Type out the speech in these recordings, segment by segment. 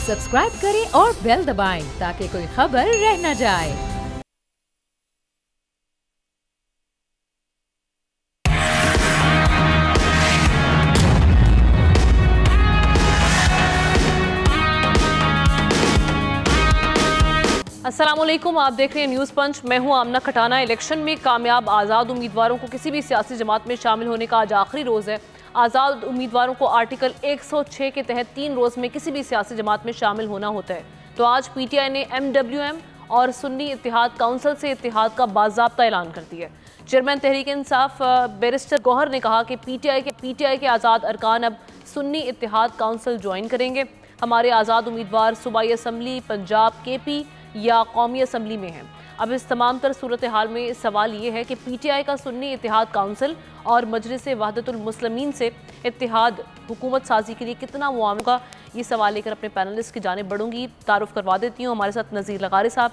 Subscribe करें और bell दबाएं ताकि कोई खबर रह न जाए। अस्सलामुअलैकुम, आप देख रहे हैं न्यूज़ पंच। मैं हूं आमना खटाना। इलेक्शन में कामयाब आज़ाद उम्मीदवारों को किसी भी सियासी जमात में शामिल होने का आज आखिरी रोज़ है। आज़ाद उम्मीदवारों को आर्टिकल 106 के तहत 3 रोज़ में किसी भी सियासी जमात में शामिल होना होता है। तो आज PTI ने MWM और सुन्नी इत्तेहाद काउंसिल से इत्तेहाद का बाज़ाब्ता ऐलान कर दिया है। चेयरमैन तहरीक इंसाफ बैरिस्टर गौहर ने कहा कि PTI के आज़ाद अरकान अब सुन्नी इत्तेहाद काउंसिल ज्वाइन करेंगे। हमारे आज़ाद उम्मीदवार सूबाई असम्बली, पंजाब, KP या कौमी असम्बली में हैं। अब इस तमाम तर सूरत हाल में सवाल ये है कि PTI का सुन्नी इत्तेहाद काउंसिल और मजलिस वहदतुल मुस्लिमीन से इत्तेहाद हुकूमत साजी के लिए कितना मुआवना होगा, ये सवाल लेकर अपने पैनलिस्ट की जानिब बढ़ूंगी। तारुफ करवा देती हूँ, हमारे साथ नज़ीर लगारी साहब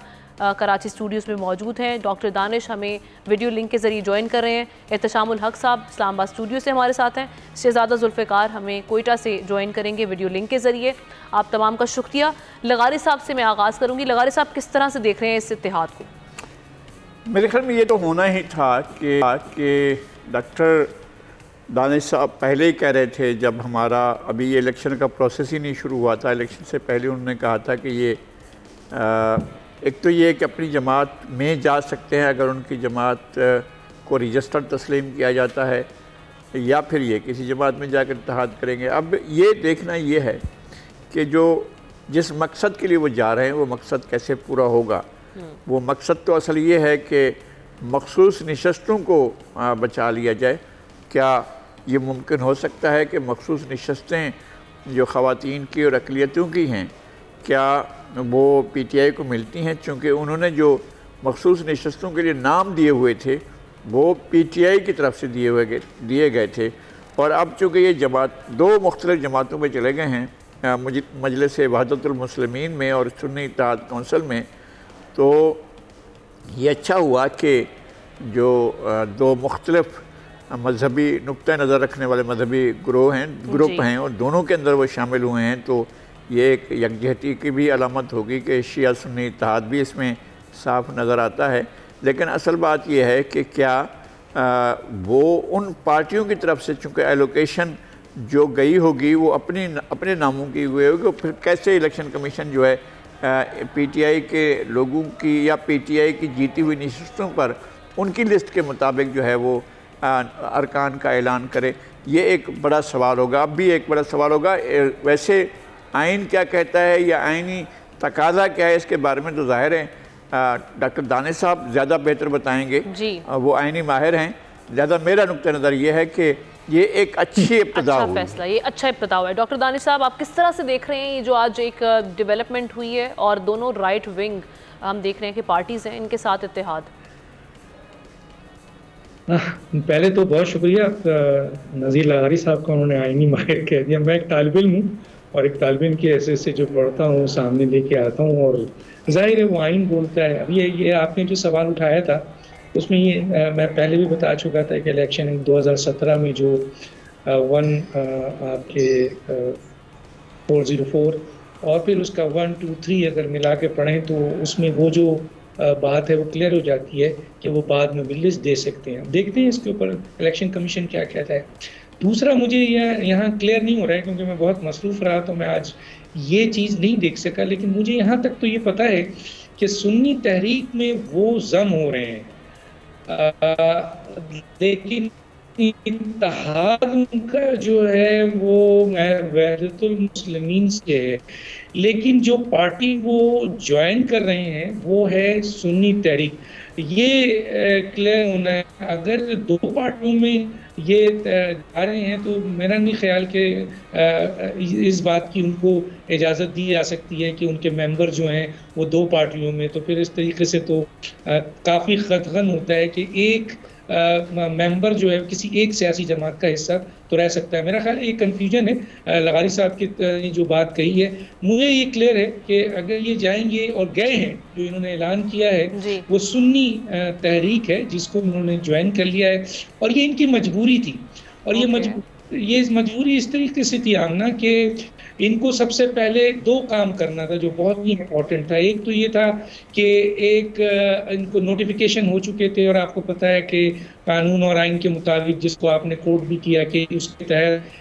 कराची स्टूडियोज़ में मौजूद हैं। डॉक्टर दानिश हमें वीडियो लिंक के ज़रिए ज्वाइन कर रहे हैं। एहतशामुल हक साहब इस्लामाबाद स्टूडियो से हमारे साथ हैं। शहजादा जुल्फ़िकार हमें कोयटा से ज्वाइन करेंगे वीडियो लिंक के ज़रिए। आप तमाम का शुक्रिया। लगारी साहब से मैं आगाज़ करूँगी। लगारी साहब, किस तरह से देख रहे हैं इस इत्तेहाद को? मेरे ख्याल में ये तो होना ही था कि डॉक्टर दानिश साहब पहले ही कह रहे थे, जब हमारा अभी ये इलेक्शन का प्रोसेस ही नहीं शुरू हुआ था, इलेक्शन से पहले उन्होंने कहा था कि ये एक तो ये कि अपनी जमात में जा सकते हैं अगर उनकी जमात को रजिस्टर तस्लीम किया जाता है, या फिर ये किसी जमात में जाकर इत्तेहाद करेंगे। अब ये देखना ये है कि जिस मकसद के लिए वो जा रहे हैं वो मकसद कैसे पूरा होगा। वो मकसद तो असल ये है कि मखसूस नशस्तों को बचा लिया जाए। क्या ये मुमकिन हो सकता है कि मखसूस नशस्तें जो ख़वातीन की और अक़लियतों की हैं, क्या वो PTI को मिलती हैं? चूँकि उन्होंने जो मखसूस नशस्तों के लिए नाम दिए हुए थे वो PTI की तरफ से दिए गए थे, और अब चूँकि ये जमात 2 मुख्तलिफ़ जमातों में चले गए हैं, मजलिस वहदतुल मुस्लिमीन में और सुन्नी इत्तेहाद काउंसिल में, तो ये अच्छा हुआ कि जो 2 मुख्तलिफ़ मजहबी नुक्ता नज़र रखने वाले मजहबी ग्रुप हैं और दोनों के अंदर वो शामिल हुए हैं, तो ये एक यकजहती की भी अलामत होगी कि शिया सुन्नी इत्तेहाद भी इसमें साफ नज़र आता है। लेकिन असल बात यह है कि क्या वो उन पार्टियों की तरफ से, चूँकि एलोकेशन जो गई होगी वो अपने नामों की हुई होगी, फिर कैसे इलेक्शन कमीशन जो है PTI के लोगों की या PTI की जीती हुई नशस्तों पर उनकी लिस्ट के मुताबिक जो है वो अरकान का ऐलान करे। ये एक बड़ा सवाल होगा। अब भी एक बड़ा सवाल होगा, वैसे आइन क्या कहता है या आइनी तकाज़ा क्या है, इसके बारे में तो ज़ाहिर है डॉक्टर दानिश साहब ज़्यादा बेहतर बताएंगे जी। वो आइनी माहिर हैं। ज़्यादा मेरा नुक्ता नज़र ये है कि ये एक अच्छी इब्तिदा अच्छा फैसला, ये अच्छा इब्तिदा हुआ है। डॉक्टर दानिश साहब, आप किस तरह से देख रहे हैं ये जो आज एक डेवलपमेंट हुई है और दोनों राइट विंग हम देख रहे हैं कि पार्टीज़ हैं, इनके साथ इत्तेहाद? पहले तो बहुत शुक्रिया नज़ीर लगारी साहब का, उन्होंने आइनी माहिर कह दिया। मैं एक तालिब इल्म हूँ और एक तालिब इल्म की हैसियत से जो पढ़ता हूँ सामने लेके आता हूँ, और ज़ाहिर है वो आइन बोलता है। अब ये आपने जो सवाल उठाया था उसमें ये मैं पहले भी बता चुका था कि इलेक्शन 2017 में जो 404 और फिर उसका 1, 2, 3 अगर मिला के पढ़ें तो उसमें वो जो बात है वो क्लियर हो जाती है कि वो बाद में भी लिस्ट दे सकते हैं। देखते हैं इसके ऊपर इलेक्शन कमीशन क्या कहता है। दूसरा, मुझे यहाँ क्लियर नहीं हो रहा है क्योंकि मैं बहुत मसरूफ़ रहा, तो मैं आज ये चीज़ नहीं देख सका, लेकिन मुझे यहाँ तक तो ये पता है कि सुन्नी तहरीक में वो जम हो रहे हैं, लेकिन इत्तेहाद उनका जो है वो वहदतुल मुस्लिमीन से है, लेकिन जो पार्टी वो ज्वाइन कर रहे हैं वो है सुन्नी तहरीक। ये क्लियर होना है। अगर 2 पार्टियों में ये जा रहे हैं तो मेरा नहीं ख्याल कि इस बात की उनको इजाज़त दी जा सकती है कि उनके मेंबर जो हैं वो 2 पार्टियों में, तो फिर इस तरीके से तो काफ़ी ख़तगन होता है कि एक मेंबर जो है किसी एक सियासी जमात का हिस्सा तो रह सकता है। मेरा ख्याल ये कन्फ्यूजन है। लगारी साहब की जो बात कही है, मुझे ये क्लियर है कि अगर ये जाएंगे और गए हैं, जो इन्होंने ऐलान किया है वो सुन्नी तहरीक है जिसको उन्होंने ज्वाइन कर लिया है, और ये इनकी मजबूरी थी, और ये ये मजबूरी इस तरीके से थी आमना कि इनको सबसे पहले दो काम करना था जो बहुत ही इम्पोर्टेंट था। एक तो ये था कि एक इनको नोटिफिकेशन हो चुके थे और आपको पता है कि कानून और आइन के मुताबिक, जिसको आपने कोट भी किया, कि उसके तहत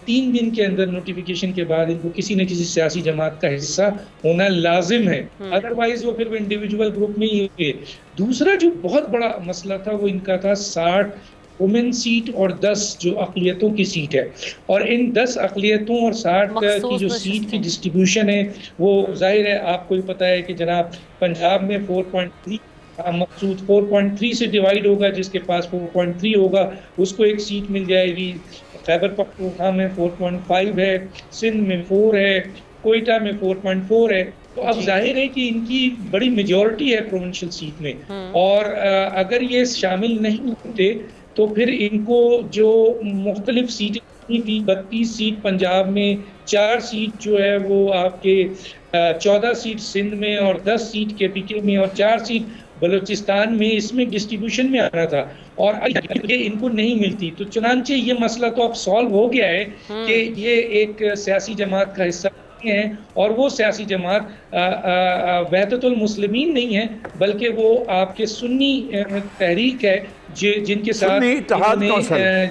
3 दिन के अंदर नोटिफिकेशन के बाद इनको किसी न किसी सियासी जमात का हिस्सा होना लाजिम है, अदरवाइज वो फिर इंडिविजुअल ग्रुप में ही होंगे। दूसरा जो बहुत बड़ा मसला था वो इनका था 60 वुमेन सीट और 10 जो अक़लियतों की सीट है, और इन 10 अक़लियतों और 60 की जो सीट की डिस्ट्रीब्यूशन है वो जाहिर है आपको भी पता है कि जनाब पंजाब में 4.3 मकसूद 4.3 से डिवाइड होगा, जिसके पास 4.3 होगा उसको एक सीट मिल जाएगी। खैबर पख्तूनख्वा में 4.5 है, सिंध में 4 है, कोयटा में 4.4 है। तो अब जाहिर है कि इनकी बड़ी मेजॉरिटी है प्रोविंशियल सीट में, और अगर ये शामिल नहीं होते तो फिर इनको जो मुख्तलिफ सीटें थी, 32 सीट पंजाब में, 4 सीट जो है वो आपके 14 सीट सिंध में और 10 सीट KPK में और 4 सीट बलूचिस्तान में, इसमें डिस्ट्रीब्यूशन में आना था, और ये इनको नहीं मिलती। तो चुनांचे ये मसला तो अब सॉल्व हो गया है कि ये एक सियासी जमात का हिस्सा हैं, और वो सियासी जमात वहदतुल मुस्लिमीन नहीं है, बल्कि वो आपके सुन्नी तहरीक है जिनके साथ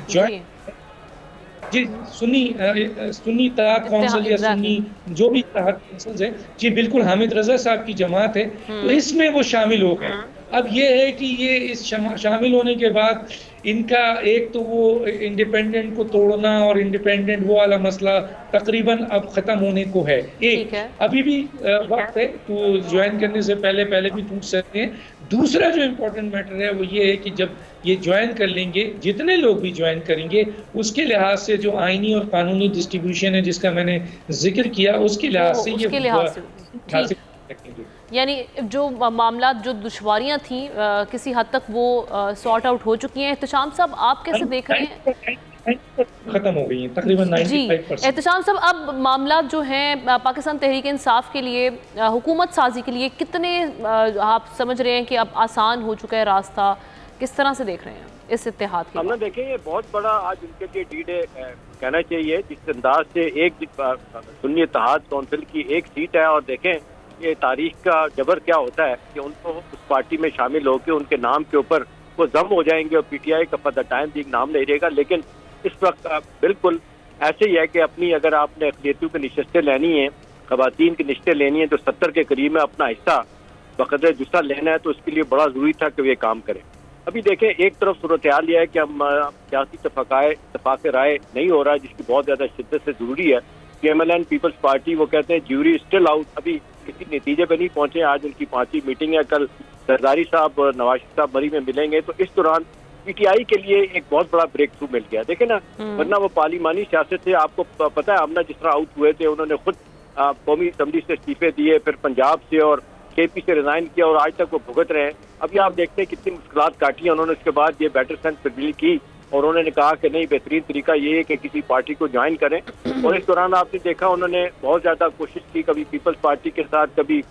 जॉइंट जी सुन्नी इत्तेहाद कौंसिल या सुन्नी जो भी इत्तेहाद कौंसिल है जी, बिल्कुल हामिद रजा साहब की जमात है, तो इसमें वो शामिल हो गए। अब ये है कि ये इस शामिल होने के बाद इनका एक तो वो इंडिपेंडेंट को तोड़ना और इंडिपेंडेंट वो वाला मसला तकरीबन अब ख़त्म होने को है। एक अभी भी वक्त है, तो ज्वाइन करने से पहले भी पूछ सकते हैं। दूसरा जो इम्पोर्टेंट मैटर है वो ये है कि जब ये ज्वाइन कर लेंगे, जितने लोग भी ज्वाइन करेंगे, उसके लिहाज से जो आइनी और कानूनी डिस्ट्रीब्यूशन है जिसका मैंने जिक्र किया, उसके लिहाज से ये यानी जो मामला, जो दुश्वारियां थी किसी हद तक वो सॉर्ट आउट हो चुकी हैं। एहतशाम साहब, आप कैसे देख रहे हैं? खत्म हो गई हैं तकरीबन 95%। एहतशाम साहब, अब मामला जो हैं पाकिस्तान तहरीक इंसाफ के लिए, हुकूमत साजी के लिए कितने आप समझ रहे हैं कि अब आसान हो चुका है रास्ता? किस तरह से देख रहे हैं इस इत्तेहाद के? हमने देखें ये बहुत बड़ा आज उनके लिए डी-डे कहना चाहिए, जिस अंदाज से एक सुन्नी इत्तेहाद कौंसिल की एक सीट है, और देखें ये तारीख का जबर क्या होता है कि उनको उस पार्टी में शामिल होकर उनके नाम के ऊपर वो जम हो जाएंगे और PTI का फॉर द टाइम भी नाम नहीं रहेगा। लेकिन इस वक्त बिल्कुल ऐसे ही है कि अपनी अगर आपने अक़लियतों की नशिस्तें लेनी है, ख़वातीन की नशिस्तें लेनी है, तो 70 के करीब में अपना हिस्सा बक़दर जुस्सा लेना है, तो उसके लिए बड़ा ज़रूरी था कि वे काम करें। अभी देखें, एक तरफ सूरत हाल यह है कि हम सियासी इत्तफ़ाक़ राय नहीं हो रहा है, जिसकी बहुत ज़्यादा शिद्दत से ज़रूरी है। PMLN पीपल्स पार्टी वो कहते हैं ज्यूरी स्टिल आउट, अभी किसी नतीजे पर नहीं पहुंचे। आज उनकी 5वीं मीटिंग है, कल जरदारी साहब और नवाज साहब मरी में मिलेंगे, तो इस दौरान PTI के लिए एक बहुत बड़ा ब्रेक थ्रू मिल गया। देखे ना, वरना वो पार्लिमानी सियासत से आपको पता है, हमने जिस तरह आउट हुए थे, उन्होंने खुद कौमी असम्बली से इस्तीफे दिए, फिर पंजाब से और KP से रिजाइन किया, और आज तक वो भुगत रहे हैं। अभी आप देखते हैं कितनी मुश्किलात काटी है उन्होंने। उसके बाद ये बेटर सेंस तब्दीली की और उन्होंने कहा कि नहीं, बेहतरीन तरीका ये है कि किसी पार्टी को ज्वाइन करें, और इस दौरान आपने देखा उन्होंने बहुत ज़्यादा कोशिश की, कभी पीपल्स पार्टी के साथ, कभी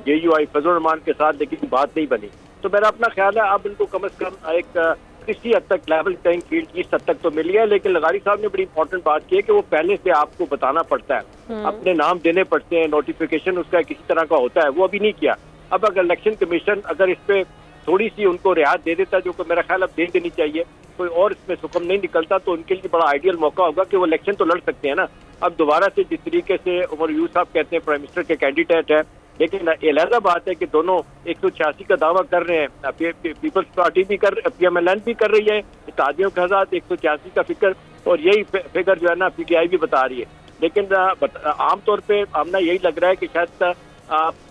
JUI फजल रहमान के साथ, लेकिन बात नहीं बनी। तो मेरा अपना ख्याल है अब इनको कम से कम एक किसी हद तक लेवल प्लेइंग फील्ड इस हद तक तो मिल गया। लेकिन लगारी साहब ने बड़ी इंपॉर्टेंट बात की है कि वो पहले से आपको बताना पड़ता है, अपने नाम देने पड़ते हैं, नोटिफिकेशन उसका किसी तरह का होता है, वो अभी नहीं किया। अब अगर इलेक्शन कमीशन अगर इस पर थोड़ी सी उनको रियायत दे देता, जो कि मेरा ख्याल अब दे देनी चाहिए, कोई और इसमें सुकम नहीं निकलता, तो उनके लिए बड़ा आइडियल मौका होगा कि वो इलेक्शन तो लड़ सकते हैं ना। अब दोबारा से जिस तरीके से उमर यूसुफ साहब कहते हैं प्राइम मिनिस्टर के कैंडिडेट है, लेकिन अलहदा बात है कि दोनों 186 का दावा कर रहे हैं, पीपल्स पार्टी भी PMLN भी कर रही है, इत्तेहादियों के साथ 186 का फिक्र, और यही फिगर जो है ना PTI भी बता रही है। लेकिन आमतौर पर हमने यही लग रहा है कि शायद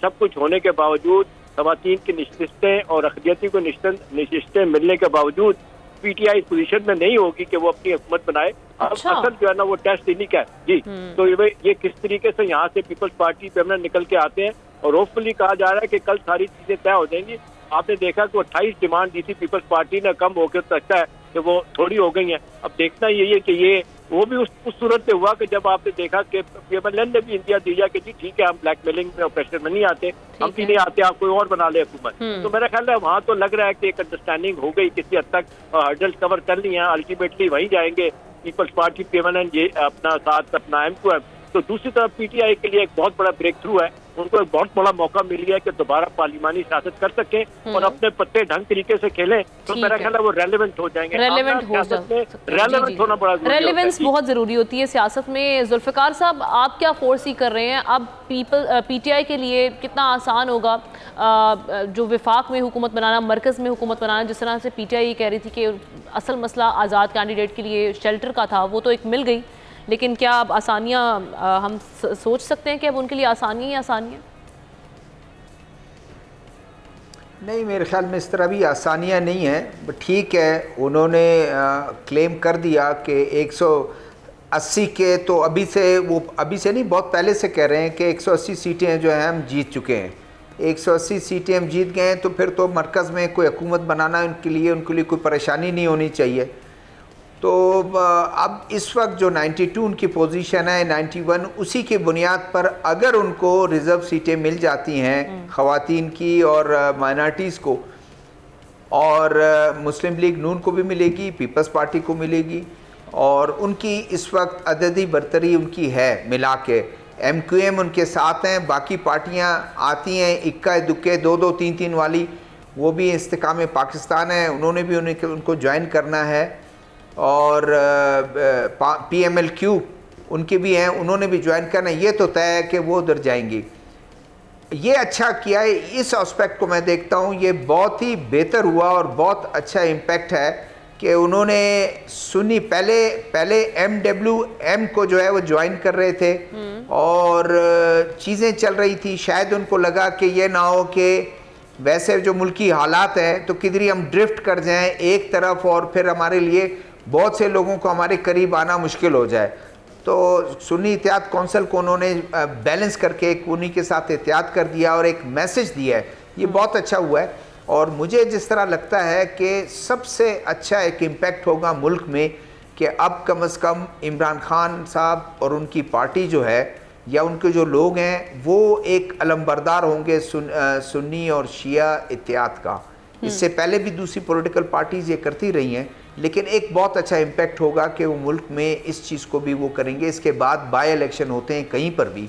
सब कुछ होने के बावजूद, ख़वातीन की नशिस्तें और अक़लियती को नशिस्तें मिलने के बावजूद PTI पोजीशन में नहीं होगी कि वो अपनी हुकूमत बनाए। अब असल जो है ना वो टेस्ट इन्हीं का है जी। तो ये किस तरीके से यहाँ से पीपल्स पार्टी पे निकल के आते हैं, और होपफुली कहा जा रहा है कि कल सारी चीजें तय हो जाएंगी। आपने देखा कि 28 डिमांड दी थी पीपल्स पार्टी ने, कम होकर सकता है कि वो थोड़ी हो गई हैं। अब देखना यही है कि ये वो भी उस सूरत में हुआ कि जब आपने देखा कि PMLN ने भी इंदिया दिया कि जी ठीक है, हम ब्लैकमेलिंग में ऑपरेशन में नहीं आते, हम भी नहीं आते, आप कोई और बना ले हुकूमत। तो मेरा ख्याल है वहाँ तो लग रहा है कि एक अंडरस्टैंडिंग हो गई किसी हद तक, हर्डल्स कवर कर ली हैं, अल्टीमेटली वहीं जाएंगे पीपल्स पार्टी PMNN ये अपना साथ अपना M2M, तो दूसरी तरफ PTI के लिए एक बहुत बड़ा ब्रेक थ्रू है। उनको एक बहुत बड़ा मौका मिल गया है कि दोबारा पार्लिमानी सियासत कर सकें और अपने पत्ते ढंग तरीके से खेलें, तो मेरा ख्याल है वो रेलेवेंट हो जाएंगे। रेलेवेंट होना बड़ा जरूरी है। रेलेवेंस बहुत जरूरी होती है सियासत में। जुल्फिकार साहब, आप क्या फोर्सी कर रहे हैं अब PTI के लिए कितना आसान होगा जो विफाक में हुकूमत बनाना, मरकज़ में हुकूमत बनाना? जिस तरह से PTI कह रही थी कि असल मसला आज़ाद कैंडिडेट के लिए शेल्टर का था, वो तो एक मिल गई, लेकिन क्या अब आसानियाँ हम सोच सकते हैं कि अब उनके लिए आसानियाँ ही आसानियाँ? नहीं, मेरे ख्याल में इस तरह भी आसानियाँ नहीं है। ठीक है, उन्होंने क्लेम कर दिया कि 180 के, तो अभी से नहीं, बहुत पहले से कह रहे हैं कि 180 सीटें जो हैं हम जीत चुके हैं। 180 सीटें हम जीत गए हैं, तो फिर तो मरकज़ में कोई हुकूमत बनाना उनके लिए कोई परेशानी नहीं होनी चाहिए। तो अब इस वक्त जो 92 उनकी पोजीशन है, 91, उसी की बुनियाद पर अगर उनको रिज़र्व सीटें मिल जाती हैं ख़वातीन की और माइनॉरिटीज़ को, और मुस्लिम लीग नून को भी मिलेगी, पीपल्स पार्टी को मिलेगी, और उनकी इस वक्त अददी बरतरी उनकी है मिला के। MQM उनके साथ हैं, बाकी पार्टियां आती हैं इक्का दुक्के 2-2, 3-3 वाली, वो भी इस्तेकाम पाकिस्तान है, उन्होंने भी उनको ज्वाइन करना है, और PMLQ उनके भी हैं, उन्होंने भी ज्वाइन करना है। ये तो तय है कि वो उधर जाएंगी। ये अच्छा किया है, इस एस्पेक्ट को मैं देखता हूँ ये बहुत ही बेहतर हुआ और बहुत अच्छा इम्पैक्ट है कि उन्होंने सुन्नी पहले MWM को जो है वो ज्वाइन कर रहे थे और चीज़ें चल रही थी। शायद उनको लगा कि ये ना हो कि वैसे जो मुल्की हालात हैं तो किधर ही हम ड्रिफ्ट कर जाएं एक तरफ और फिर हमारे लिए बहुत से लोगों को हमारे करीब आना मुश्किल हो जाए। तो सुन्नी इत्तेहाद कौंसिल को उन्होंने बैलेंस करके एक उन्हीं के साथ इत्तेहाद कर दिया और एक मैसेज दिया है, ये बहुत अच्छा हुआ है। और मुझे जिस तरह लगता है कि सबसे अच्छा एक इम्पैक्ट होगा मुल्क में कि अब कम से कम इमरान खान साहब और उनकी पार्टी जो है या उनके जो लोग हैं वो एक अलमबरदार होंगे सुन्नी और शिया इत्तेहाद का। इससे पहले भी दूसरी पॉलिटिकल पार्टीज़ ये करती रही हैं, लेकिन एक बहुत अच्छा इम्पैक्ट होगा कि वो मुल्क में इस चीज़ को भी वो करेंगे। इसके बाद बाय इलेक्शन होते हैं कहीं पर भी,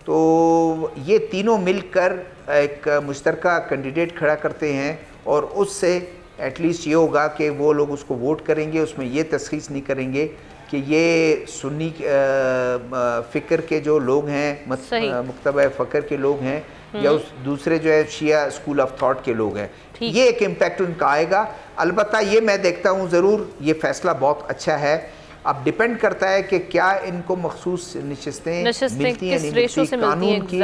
तो ये तीनों मिलकर एक मुश्तरका कैंडिडेट खड़ा करते हैं और उससे एटलीस्ट ये होगा कि वो लोग उसको वोट करेंगे, उसमें ये तशख़ीस नहीं करेंगे कि ये सुन्नी फ़िक्र के जो लोग हैं, मुक्तबा फ़क्र के लोग हैं या उस दूसरे जो है शिया स्कूल ऑफ थॉट के लोग हैं। ये एक इम्पैक्ट उनका आएगा। अलबत्ता ये मैं देखता हूँ ज़रूर ये फ़ैसला बहुत अच्छा है। अब डिपेंड करता है कि क्या इनको मखसूस नशिस्तें मिलती हैं, नहीं मिलती, कानून की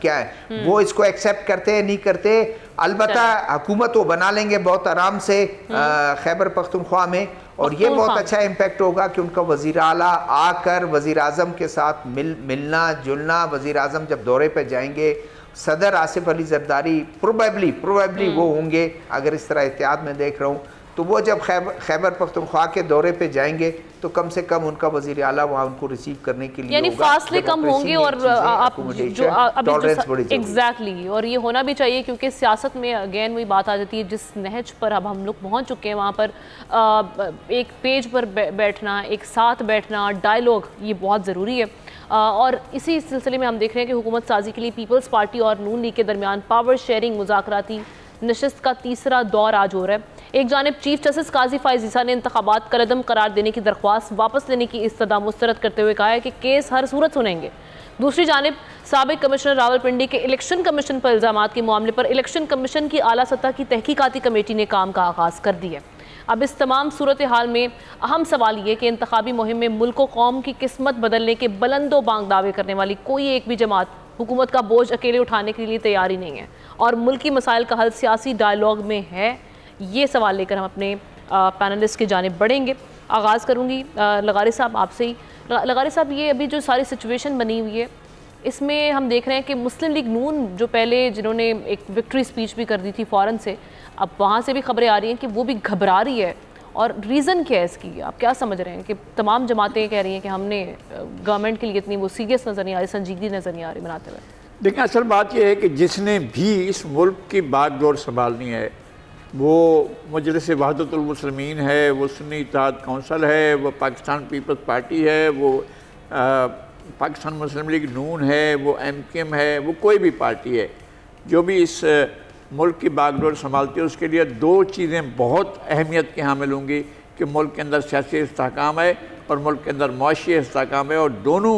क्या है, वो इसको एक्सेप्ट करते हैं नहीं करते। अलबत्ता हुकूमत वो बना लेंगे बहुत आराम से खैबर पख्तूनख्वा में, और ये बहुत अच्छा इम्पैक्ट होगा कि उनका वज़ीर आला आकर वज़ीर आज़म के साथ मिलना जुलना। वज़ीर आज़म जब दौरे पर जाएंगे, सदर आसिफ अली ज़रदारी प्रोबेबली वो होंगे, अगर इस तरह इत्तेहाद में देख रहा हूँ, तो वो जब खैबर पख्तूनख्वा के दौरे पे जाएंगे तो कम से कम उनका वज़ीर आला वहाँ उनको रिसीव करने के लिए यानी फासले कम होंगे और आप जो एग्जैक्टली, और ये होना भी चाहिए क्योंकि सियासत में अगेन वही बात आ जाती है जिस नहज पर अब हम लोग पहुँच चुके हैं, वहाँ पर एक पेज पर बैठना, एक साथ बैठना, डायलॉग, ये बहुत ज़रूरी है। और इसी सिलसिले में हम देख रहे हैं कि हुकूमत साजी के लिए पीपल्स पार्टी और नून लीग के दरमियान पावर शेयरिंग मुज़ाकराती नशिस्त का तीसरा दौर आज हो रहा है। एक जानिब चीफ जस्टिस काजी फ़ाइज़ ईसा ने इंतखाबात कलअदम करार देने की दरख्वास्त वापस लेने की इस्तदा मुस्तरद करते हुए कहा है कि केस हर सूरत सुनेंगे। दूसरी जानिब साबिक कमिश्नर रावलपिंडी के इलेक्शन कमीशन पर इल्ज़ामात के मामले पर इलेक्शन कमीशन की आला सतह की तहकीकाती कमेटी ने काम का आगाज़ कर दिया। अब इस तमाम सूरत हाल में अहम सवाल ये कि इंतखाबी मुहिम में मुल्क व कौम की किस्मत बदलने के बुलंदो बांग दावे करने वाली कोई एक भी जमात हुकूमत का बोझ अकेले उठाने के लिए तैयार ही नहीं है और मुल्की मसाइल का हल सियासी डायलॉग में है। ये सवाल लेकर हम अपने पैनलिस्ट की जानिब बढ़ेंगे। आगाज़ करूँगी लगारी साहब आपसे ही। लगारी साहब, ये अभी जो सारी सिचुएशन बनी हुई है इसमें हम देख रहे हैं कि मुस्लिम लीग नून जो पहले जिन्होंने एक विक्ट्री स्पीच भी कर दी थी फ़ौरन से, अब वहाँ से भी खबरें आ रही हैं कि वो भी घबरा रही है। और रीज़न क्या है इसकी, आप क्या समझ रहे हैं कि तमाम जमातें कह रही हैं कि हमने गवर्नमेंट के लिए इतनी वो सीरियस नज़र नहीं आ रही, संजीदगी नज़र नहीं आ रही बनाते हुए? देखिए, असल बात यह है कि जिसने भी इस मुल्क की बागडोर संभालनी है वो मजलिस वहदतुल मुस्लिमीन है, वो सुन्नी इत्तेहाद कौंसिल है, वो पाकिस्तान पीपल्स पार्टी है, वो पाकिस्तान मुस्लिम लीग नून है, वो MKM है, वो कोई भी पार्टी है जो भी इस मुल्क की बागडोर संभालती है, उसके लिए दो चीज़ें बहुत अहमियत की हामिल होंगी कि मुल्क के अंदर सियासी इस्तेहकाम है और मुल्क के अंदर मुआशी इस्तेहकाम है, और दोनों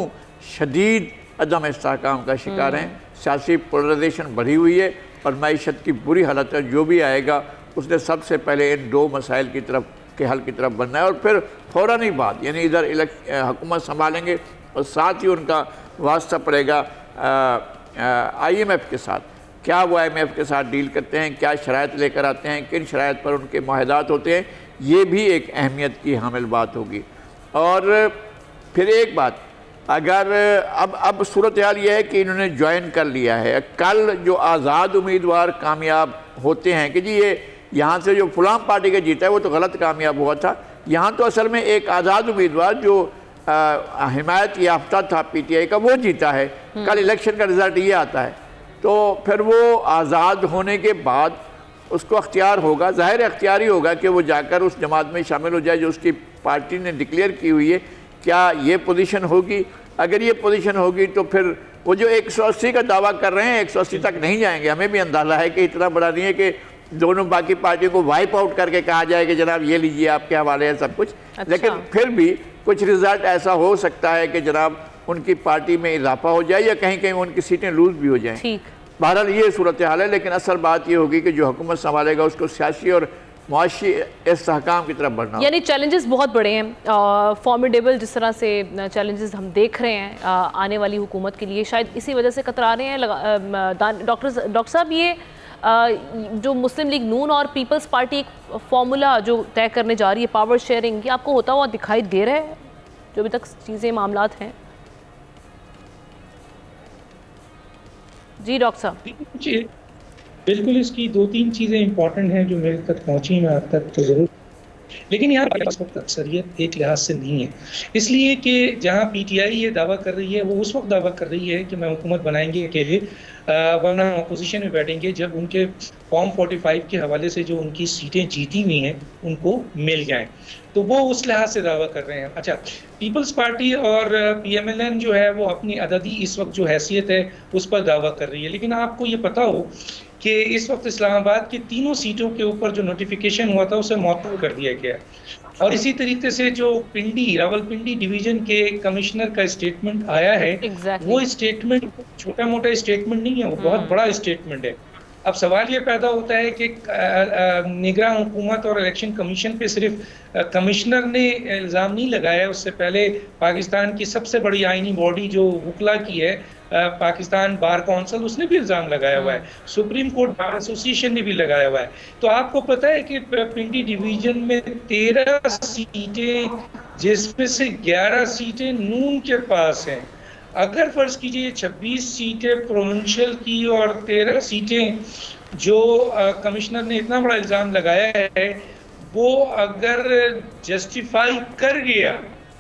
शदीद अदम इस्तेहकाम का शिकार हैं। सियासी पोलराइजेशन बढ़ी हुई है और मईशत की बुरी हालत है। जो भी आएगा उसने सबसे पहले इन दो मसाइल की तरफ के हल की तरफ बनना है और फिर फ़ौरन ही बात, यानी इधर हुकूमत संभालेंगे और साथ ही उनका वास्ता पड़ेगा IMF के साथ। क्या वो IMF के साथ डील करते हैं, क्या शराइत लेकर आते हैं, किन शराइत पर उनके मुआहदात होते हैं, ये भी एक अहमियत की हामिल बात होगी। और फिर एक बात, अगर अब सूरत हाल ये है कि इन्होंने ज्वाइन कर लिया है, कल जो आज़ाद उम्मीदवार कामयाब होते हैं कि जी ये यहाँ से जो फलां पार्टी का जीता है वो तो गलत कामयाब हुआ था, यहाँ तो असल में एक आज़ाद उम्मीदवार जो हिमायत याफ्ता था PTI का वो जीता है। कल इलेक्शन का रिज़ल्ट ये आता है, तो फिर वो आज़ाद होने के बाद उसको अख्तियार होगा, ज़ाहिर अख्तियार ही होगा कि वो जाकर उस जमात में शामिल हो जाए जो उसकी पार्टी ने डिक्लेयर की हुई है। क्या ये पोजीशन होगी? अगर ये पोजीशन होगी तो फिर वो जो 180 का दावा कर रहे हैं 180 तक नहीं जाएंगे। हमें भी अंदाज़ा है कि इतना बड़ा नहीं है कि दोनों बाकी पार्टियों को वाइप आउट करके कहा जाए कि जनाब ये लीजिए आपके हवाले है सब कुछ। अच्छा। लेकिन फिर भी कुछ रिजल्ट ऐसा हो सकता है कि जनाब उनकी पार्टी में इजाफा हो जाए या कहीं कहीं उनकी सीटें लूज भी हो जाएं। बहरहाल ये सूरत हाल है, लेकिन असल बात ये होगी कि जो हुकूमत संभालेगा उसको सियासी और मुआशी इस्तेहकाम की तरफ बढ़ना। यानी चैलेंजेस बहुत बड़े हैं, फॉर्मिडेबल जिस तरह से चैलेंजेस हम देख रहे हैं आने वाली हुकूमत के लिए, शायद इसी वजह से कतरा रहे हैं। डॉक्टर साहब, ये जो मुस्लिम लीग नून और पीपल्स पार्टी एक फार्मूला जो तय करने जा रही है पावर शेयरिंग, ये आपको होता हुआ दिखाई दे रहा है जो अभी तक चीज़ें मामलात हैं? जी डॉक्टर साहब। जी बिल्कुल, इसकी 2-3 चीज़ें इंपॉर्टेंट हैं जो मेरे तक पहुंची मैं आप तक तो ज़रूर, लेकिन यहाँ इस वक्त अक्सरियत एक लिहाज से नहीं है, इसलिए कि जहाँ PTI ये दावा कर रही है वो उस वक्त दावा कर रही है कि मैं हुकूमत बनाएंगे अकेले, वरना अपोजिशन में बैठेंगे जब उनके फॉर्म 45 के हवाले से जो उनकी सीटें जीती हुई हैं उनको मिल जाएं, तो वो उस लिहाज से दावा कर रहे हैं। अच्छा, पीपल्स पार्टी और PMLN जो है वो अपनी अददी इस वक्त जो हैसियत है उस पर दावा कर रही है, लेकिन आपको ये पता हो कि इस वक्त इस्लामाबाद की 3 सीटों के ऊपर जो नोटिफिकेशन हुआ था उसे मौतूल कर दिया गया, और इसी तरीके से जो रावलपिंडी डिवीजन के कमिश्नर का स्टेटमेंट आया है, वो स्टेटमेंट छोटा मोटा स्टेटमेंट नहीं है, वो बहुत बड़ा स्टेटमेंट है। अब सवाल ये पैदा होता है कि निगरान हुकूमत और इलेक्शन कमीशन पे सिर्फ कमिश्नर ने इल्ज़ाम नहीं लगाया, उससे पहले पाकिस्तान की सबसे बड़ी आईनी बॉडी जो वकला की है पाकिस्तान बार काउंसिल, उसने भी इल्ज़ाम लगाया हुआ है, सुप्रीम कोर्ट बार एसोसिएशन ने भी लगाया हुआ है। तो आपको पता है कि पिंडी डिवीजन में 13 सीटें जिसमें से 11 सीटें नून के पास हैं। अगर फर्ज कीजिए 26 सीटें प्रोविंशियल की और 13 सीटें जो कमिश्नर ने इतना बड़ा इल्ज़ाम लगाया है वो अगर जस्टिफाई कर गया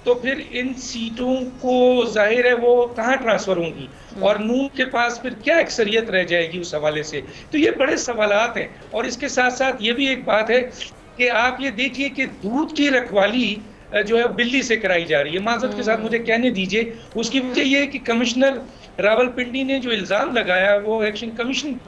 तो फिर इन सीटों को जाहिर है वो कहाँ ट्रांसफर होंगी और नून के पास फिर क्या अक्सरियत रह जाएगी उस हवाले से। तो ये बड़े सवालात हैं, और इसके साथ साथ ये भी एक बात है कि आप ये देखिए कि दूध की रखवाली जो है बिल्ली से कराई जा रही है। माजरत के साथ मुझे कहने दीजिए, उसकी वजह यह है कि कमिश्नर रावलपिंडी ने जो इल्ज़ाम लगाया वो election commission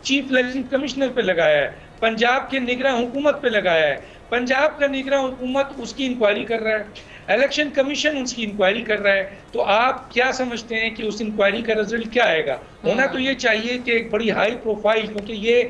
chief election commissioner पे लगाया है, पंजाब के निगरान हुकूमत पे लगाया है। पंजाब का निगरान हुकूमत उसकी इंक्वायरी कर रहा है, इलेक्शन कमीशन उसकी इंक्वायरी कर रहा है। तो आप क्या समझते हैं कि उस इंक्वायरी का रिजल्ट क्या आएगा? होना तो ये चाहिए कि एक बड़ी हाई प्रोफाइल, क्योंकि ये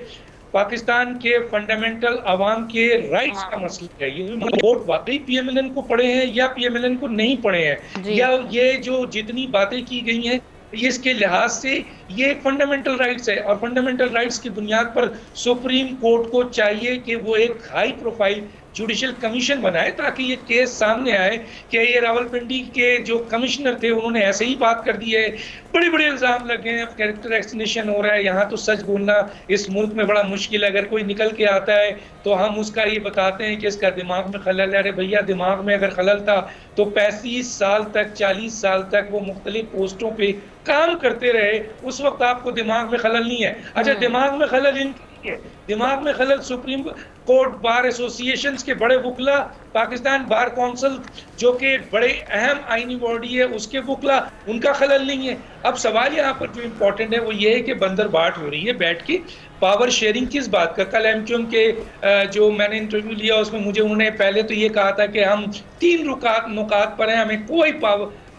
पाकिस्तान के फंडामेंटल अवाम के राइट्स का मसला है। ये वोट वाकई PMLN को पड़े हैं या PMLN को नहीं पड़े हैं, या ये जो जितनी बातें की गई हैं इसके लिहाज से ये एक फंडामेंटल राइट्स है, और फंडामेंटल राइट्स की बुनियाद पर सुप्रीम कोर्ट को चाहिए कि वो एक हाई प्रोफाइल जुडिशल कमीशन बनाए ताकि ये केस सामने आए कि ये रावलपिंडी के जो कमिश्नर थे उन्होंने ऐसे ही बात कर दी है, बड़े बड़े इल्ज़ाम लगे हैं, कैरेक्टर एक्सटेंशन हो रहा है। यहाँ तो सच बोलना इस मुल्क में बड़ा मुश्किल है, अगर कोई निकल के आता है तो हम उसका ये बताते हैं कि इसका दिमाग में खलल है। अरे भैया, दिमाग में अगर खलल था तो 35 साल तक 40 साल तक वो मुख्तलिफ पोस्टों पर काम करते रहे, उस वक्त आपको दिमाग में खलल नहीं है। अच्छा, दिमाग में खलल है, दिमाग में खलल। सुप्रीम कोर्ट, बार एसोसिएशन के बड़े वकला, पाकिस्तान बार काउंसिल जो कि बड़े अहम आईनी बॉडी है, उसके वकला, उनका खलल नहीं है। अब सवाल यहाँ पर जो इम्पोर्टेंट है वो ये है कि बंदरबाट हो रही है बैठ के। पावर शेयरिंग किस बात का? कल एमक्यूएम के जो मैंने इंटरव्यू लिया उसमें मुझे उन्होंने पहले तो ये कहा था कि हम 3 नुकात पर हैं, हमें कोई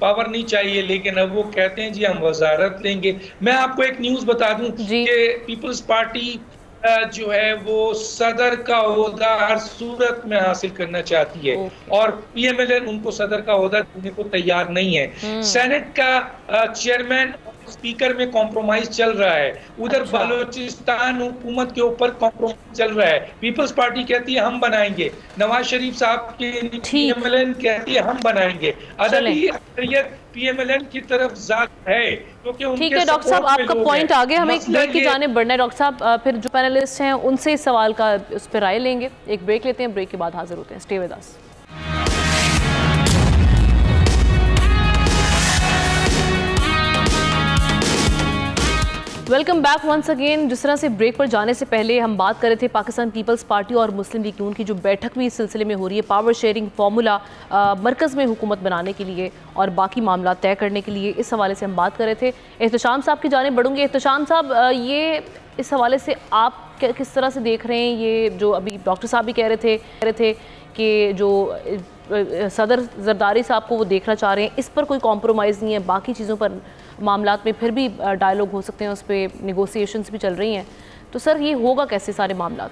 पावर नहीं चाहिए, लेकिन अब वो कहते हैं जी हम वजारत लेंगे। मैं आपको एक न्यूज़ बता दूं कि पीपल्स पार्टी जो है वो सदर का ओहदा हर सूरत में हासिल करना चाहती है और पीएमएलएन उनको सदर का ओहदा देने को तैयार नहीं है। सेनेट का चेयरमैन स्पीकर में कॉम्प्रोमाइज चल रहा है, उधर बलूचिस्तान हुकूमत के ऊपर कॉम्प्रोमाइज चल रहा है। पीपल्स पार्टी कहती है हम बनाएंगे, नवाज शरीफ साहब की पीएमएलएन कहती है हम बनाएंगे। अदली अक्सरियत पीएमएलएन की तरफ ज्यादा है क्योंकि ठीक है डॉक्टर साहब, आपका पॉइंट आगे, हमें एक ब्रेक की जाने बढ़ना है। डॉक्टर साहब फिर जो पैनलिस्ट हैं उनसे इस सवाल का उस पर राय लेंगे। एक ब्रेक लेते हैं, ब्रेक के बाद हाजिर होते हैं। Stay with us. Welcome back once again. जिस तरह से ब्रेक पर जाने से पहले हम बात कर रहे थे पाकिस्तान पीपल्स पार्टी और मुस्लिम लीग नून की जो बैठक भी इस सिलसिले में हो रही है, पावर शेयरिंग फार्मूला मरकज़ में हुकूमत बनाने के लिए और बाकी मामला तय करने के लिए, इस हवाले से हम बात कर रहे थे। एहतशाम साहब की जानिब बढ़ूंगे। एहतशाम साहब, ये इस हवाले से आप किस तरह से देख रहे हैं? ये जो अभी डॉक्टर साहब भी कह रहे थे कि जो सदर जरदारी साहब को वो देखना चाह रहे हैं, इस पर कोई कॉम्प्रोमाइज़ नहीं है, बाकी चीज़ों पर मामलात में फिर भी डायलॉग हो सकते हैं, उस पर नेगोशिएशंस भी चल रही हैं, तो सर ये होगा कैसे सारे मामलात?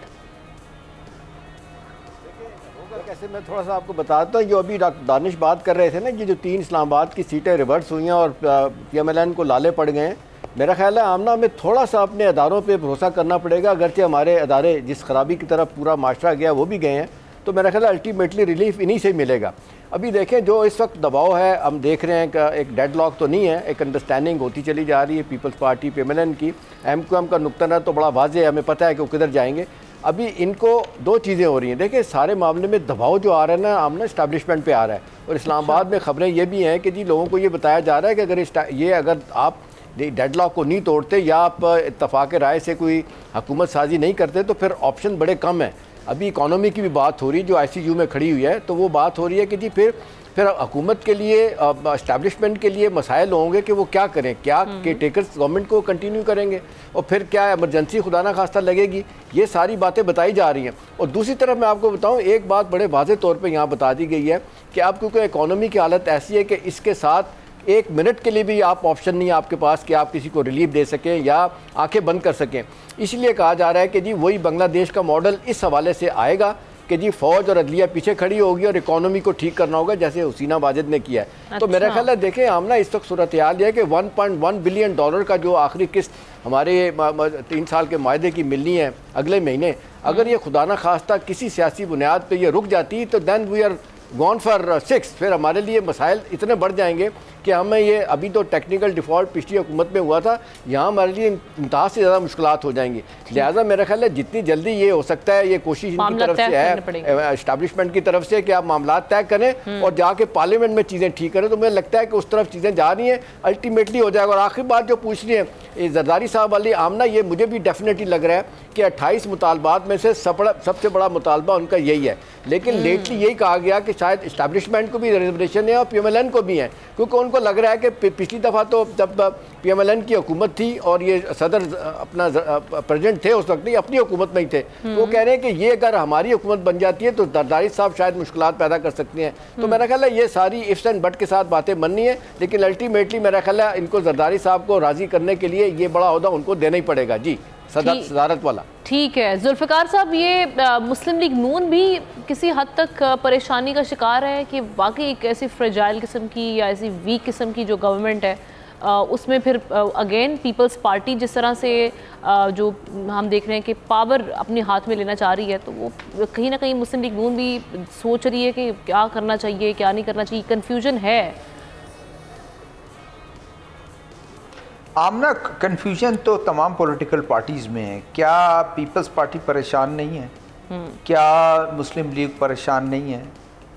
होगा कैसे, मैं थोड़ा सा आपको बताता हूँ। जो अभी दानिश बात कर रहे थे ना, ये जो 3 इस्लामाबाद की सीटें रिवर्स हुई हैं और पीएमएलएन को लाले पड़ गए हैं, मेरा ख्याल है आमना हमें थोड़ा सा अपने अदारों पे भरोसा करना पड़ेगा। अगरचे हमारे अदारे जिस खराबी की तरफ पूरा माशरा गया वो भी गए हैं, तो मेरा ख्याल है अल्टीमेटली रिलीफ इन्हीं से मिलेगा। अभी देखें जो इस वक्त दबाव है, हम देख रहे हैं कि एक डेडलॉक तो नहीं है, एक अंडरस्टैंडिंग होती चली जा रही है पीपल्स पार्टी पीएमएलएन की। एमक्यूएम का नुक्ता नज़र तो बड़ा वाज़ेह है, हमें पता है कि वो किधर जाएंगे। अभी इनको 2 चीज़ें हो रही हैं। देखिए सारे मामले में दबाव जो आ रहा है ना, आमना इस्टेब्लिशमेंट पे आ रहा है, और इस्लामाबाद में ख़बरें ये भी हैं कि जी लोगों को ये बताया जा रहा है कि अगर आप डेडलॉक को नहीं तोड़ते या आप इत्तफाक राय से कोई हुकूमत साजी नहीं करते तो फिर ऑप्शन बड़े कम हैं। अभी इकॉनमी की भी बात हो रही जो ICU में खड़ी हुई है, तो वो बात हो रही है कि जी फिर हुकूमत के लिए, इस्टेब्लिशमेंट के लिए मसाइल होंगे कि वो क्या करें, क्या के टेकर्स गवर्नमेंट को कंटिन्यू करेंगे और फिर क्या इमरजेंसी खुदा ना खास्ता लगेगी। ये सारी बातें बताई जा रही हैं। और दूसरी तरफ मैं आपको बताऊं, एक बात बड़े वाज़ेह तौर पे यहाँ बता दी गई है कि अब क्योंकि इकॉनमी की हालत ऐसी है कि इसके साथ 1 मिनट के लिए भी आप ऑप्शन नहीं है आपके पास कि आप किसी को रिलीफ दे सकें या आंखें बंद कर सकें। इसलिए कहा जा रहा है कि जी वही बांग्लादेश का मॉडल इस हवाले से आएगा कि जी फ़ौज और अदलिया पीछे खड़ी होगी और इकॉनमी को ठीक करना होगा, जैसे हुसीना वाजिद ने किया है। अच्छा। तो मेरा ख्याल है देखें आमना इस वक्त सूरत हाल है कि $1.1 बिलियन का जो आखिरी किस्त हमारे 3 साल के मायदे की मिलनी है अगले महीने, अगर ये खुदा न खास्ता किसी सियासी बुनियाद पर ये रुक जाती तो then we are gone for 6। फिर हमारे लिए मसाइल इतने बढ़ जाएंगे कि हमें ये, अभी तो टेक्निकल डिफ़ॉल्ट पिछली हुकूमत में हुआ था, यहाँ हमारे लिए इंतहा से ज़्यादा मुश्किलात हो जाएंगी। लिहाजा मेरा ख्याल है जितनी जल्दी ये हो सकता है, ये कोशिश इनकी तरफ से है, इस्टेब्लिशमेंट की तरफ से कि आप मामला तय करें और जाके पार्लियामेंट में चीज़ें ठीक करें, तो मुझे लगता है कि उस तरफ चीज़ें जा रही हैं, अल्टीमेटली हो जाएगा। और आखिरी बात जो पूछ रही है जरदारी साहब वाली, आमना ये मुझे भी डेफिनेटली लग रहा है कि 28 मुतालबात में से सबसे बड़ा मुतालबा उनका यही है। लेकिन लेटली यही कहा गया कि शायद इस्टेब्लिशमेंट को भी रिजर्वेशन है और पीएमएलएन को भी है, क्योंकि उनको लग रहा है कि पिछली दफ़ा तो जब पीएमएलएन की हुकूमत थी और ये सदर अपना प्रेसिडेंट थे उस वक्त नहीं अपनी हुकूमत में ही थे, वो कह रहे हैं कि ये अगर हमारी हुकूमत बन जाती है तो जरदारी साहब शायद मुश्किलात पैदा कर सकते हैं। तो मेरा ख्याल है ये सारी इफ्स एंड बट के साथ बातें बननी है, लेकिन अल्टीमेटली मेरा ख्याल है इनको जरदारी साहब को राज़ी करने के लिए ये बड़ा ओहदा उनको देना ही पड़ेगा। जी सदारत वाला। ठीक है जुल्फ़िकार साहब, ये मुस्लिम लीग नून भी किसी हद तक परेशानी का शिकार है कि वाकई एक ऐसी फ्रेजाइल किस्म की या ऐसी वीक किस्म की जो गवर्नमेंट है उसमें फिर अगेन पीपल्स पार्टी जिस तरह से जो हम देख रहे हैं कि पावर अपने हाथ में लेना चाह रही है, तो वो कहीं ना कहीं मुस्लिम लीग नून भी सोच रही है कि क्या करना चाहिए क्या नहीं करना चाहिए, कन्फ्यूजन है। आमना कंफ्यूजन तो तमाम पॉलिटिकल पार्टीज़ में है। क्या पीपल्स पार्टी परेशान नहीं है? क्या मुस्लिम लीग परेशान नहीं है?